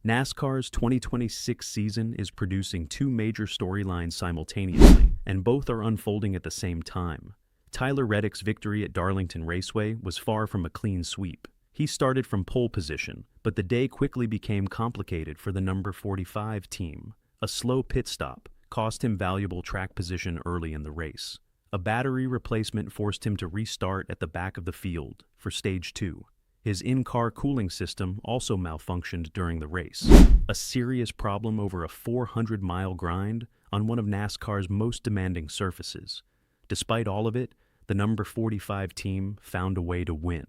NASCAR's 2026 season is producing two major storylines simultaneously, and both are unfolding at the same time. Tyler Reddick's victory at Darlington Raceway was far from a clean sweep. He started from pole position, but the day quickly became complicated for the number 45 team. A slow pit stop cost him valuable track position early in the race. A battery replacement forced him to restart at the back of the field for Stage 2. His in-car cooling system also malfunctioned during the race. A serious problem over a 400-mile grind on one of NASCAR's most demanding surfaces. Despite all of it, the number 45 team found a way to win.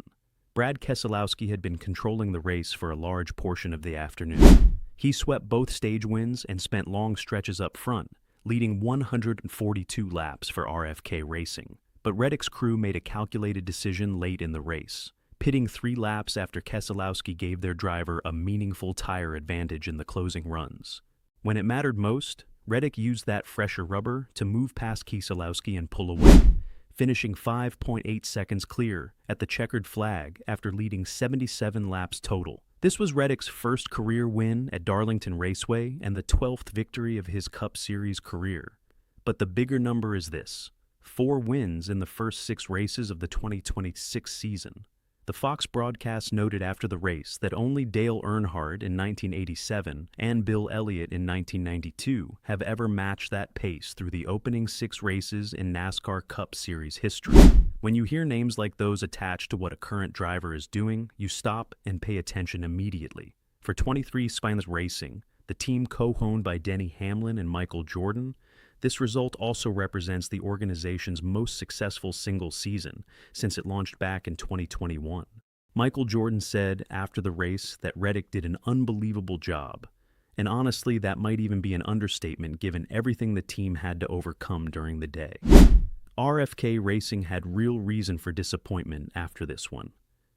Brad Keselowski had been controlling the race for a large portion of the afternoon. He swept both stage wins and spent long stretches up front, leading 142 laps for RFK Racing. But Reddick's crew made a calculated decision late in the race, pitting 3 laps after Keselowski gave their driver a meaningful tire advantage in the closing runs. When it mattered most, Reddick used that fresher rubber to move past Keselowski and pull away, finishing 5.8 seconds clear at the checkered flag after leading 77 laps total. This was Reddick's first career win at Darlington Raceway and the 12th victory of his Cup Series career. But the bigger number is this: 4 wins in the first 6 races of the 2026 season. The Fox broadcast noted after the race that only Dale Earnhardt in 1987 and Bill Elliott in 1992 have ever matched that pace through the opening 6 races in NASCAR Cup Series history. When you hear names like those attached to what a current driver is doing, you stop and pay attention immediately. For 23 Spineless Racing, the team co-owned by Denny Hamlin and Michael Jordan, this result also represents the organization's most successful single season since it launched back in 2021. Michael Jordan said after the race that Reddick did an unbelievable job, and honestly that might even be an understatement given everything the team had to overcome during the day. RFK Racing had real reason for disappointment after this one.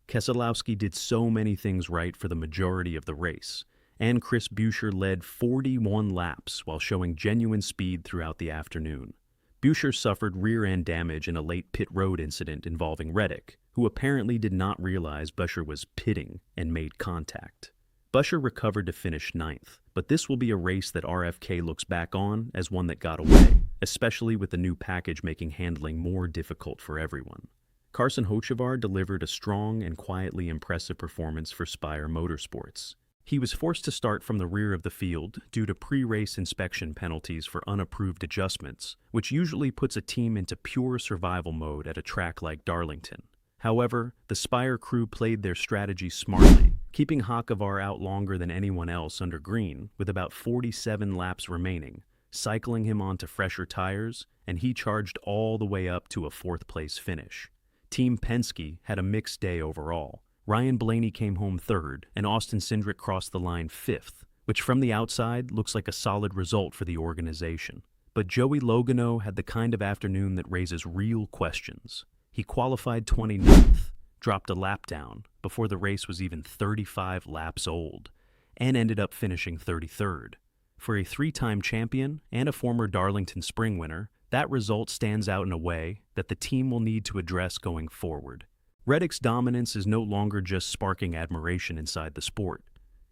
Keselowski did so many things right for the majority of the race, and Chris Buescher led 41 laps while showing genuine speed throughout the afternoon. Buescher suffered rear-end damage in a late pit road incident involving Reddick, who apparently did not realize Buescher was pitting and made contact. Buescher recovered to finish 9th, but this will be a race that RFK looks back on as one that got away, especially with the new package making handling more difficult for everyone. Carson Hocevar delivered a strong and quietly impressive performance for Spire Motorsports. He was forced to start from the rear of the field due to pre-race inspection penalties for unapproved adjustments, which usually puts a team into pure survival mode at a track like Darlington. However, the Spire crew played their strategy smartly, keeping Hocevar out longer than anyone else under green with about 47 laps remaining, cycling him onto fresher tires, and he charged all the way up to a 4th-place finish. Team Penske had a mixed day overall. Ryan Blaney came home 3rd, and Austin Cindric crossed the line 5th, which from the outside looks like a solid result for the organization. But Joey Logano had the kind of afternoon that raises real questions. He qualified 29th, dropped a lap down before the race was even 35 laps old, and ended up finishing 33rd. For a 3-time champion and a former Darlington Spring winner, that result stands out in a way that the team will need to address going forward. Reddick's dominance is no longer just sparking admiration inside the sport.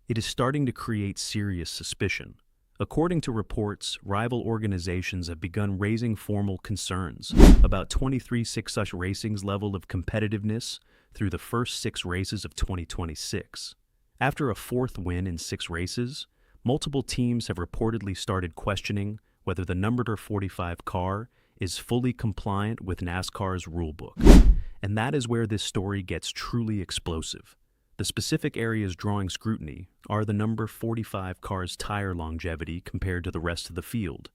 It is starting to create serious suspicion. According to reports, rival organizations have begun raising formal concerns about 23/6 Racing's level of competitiveness through the first 6 races of 2026. After a 4th win in 6 races, multiple teams have reportedly started questioning whether the number 45 car is fully compliant with NASCAR's rulebook. And that is where this story gets truly explosive. The specific areas drawing scrutiny are the number 45 car's tire longevity compared to the rest of the field,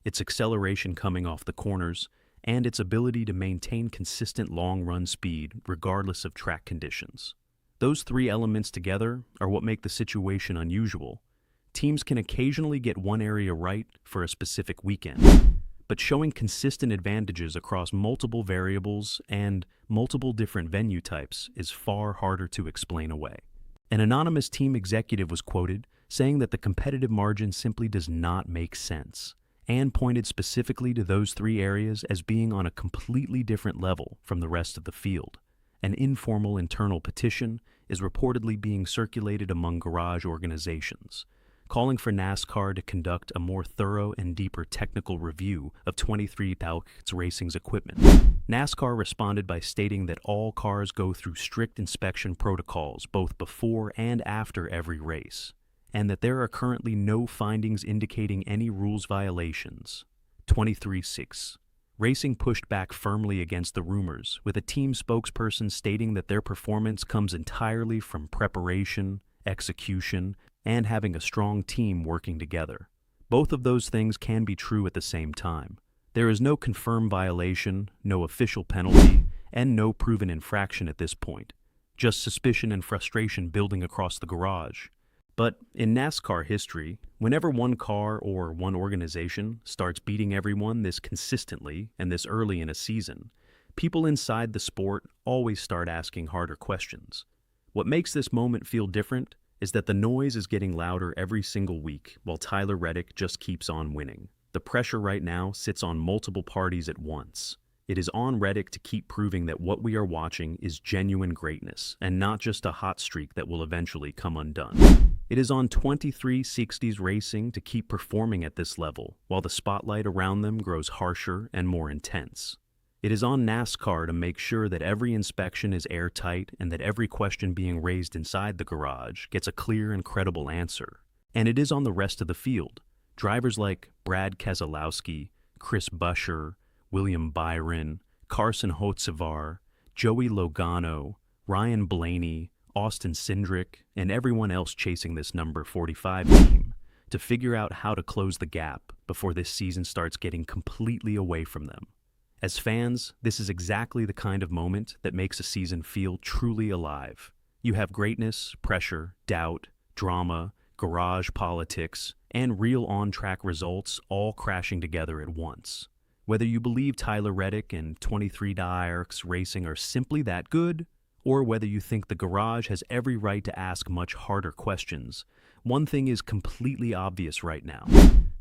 its acceleration coming off the corners, and its ability to maintain consistent long-run speed regardless of track conditions. Those 3 elements together are what make the situation unusual. Teams can occasionally get one area right for a specific weekend, but showing consistent advantages across multiple variables and multiple different venue types is far harder to explain away. An anonymous team executive was quoted saying that the competitive margin simply does not make sense, and pointed specifically to those 3 areas as being on a completely different level from the rest of the field. An informal internal petition is reportedly being circulated among garage organizations, calling for NASCAR to conduct a more thorough and deeper technical review of 23 Thoughts Racing's equipment. NASCAR responded by stating that all cars go through strict inspection protocols both before and after every race, and that there are currently no findings indicating any rules violations. 23-6. Racing pushed back firmly against the rumors, with a team spokesperson stating that their performance comes entirely from preparation, execution, and having a strong team working together. Both of those things can be true at the same time. There is no confirmed violation, no official penalty, and no proven infraction at this point. Just suspicion and frustration building across the garage. But in NASCAR history, whenever one car or one organization starts beating everyone this consistently and this early in a season, people inside the sport always start asking harder questions. What makes this moment feel different is that the noise is getting louder every single week while Tyler Reddick just keeps on winning. The pressure right now sits on multiple parties at once. It is on Reddick to keep proving that what we are watching is genuine greatness and not just a hot streak that will eventually come undone. It is on 2360's Racing to keep performing at this level while the spotlight around them grows harsher and more intense. It is on NASCAR to make sure that every inspection is airtight and that every question being raised inside the garage gets a clear and credible answer. And it is on the rest of the field. Drivers like Brad Keselowski, Chris Buescher, William Byron, Carson Hocevar, Joey Logano, Ryan Blaney, Austin Cindric, and everyone else chasing this number 45 team to figure out how to close the gap before this season starts getting completely away from them. As fans, this is exactly the kind of moment that makes a season feel truly alive. You have greatness, pressure, doubt, drama, garage politics, and real on-track results all crashing together at once. Whether you believe Tyler Reddick and 23 Thoughts Racing are simply that good, or whether you think the garage has every right to ask much harder questions, one thing is completely obvious right now.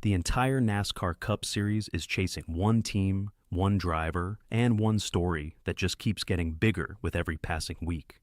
The entire NASCAR Cup Series is chasing one team, one driver, and one story that just keeps getting bigger with every passing week.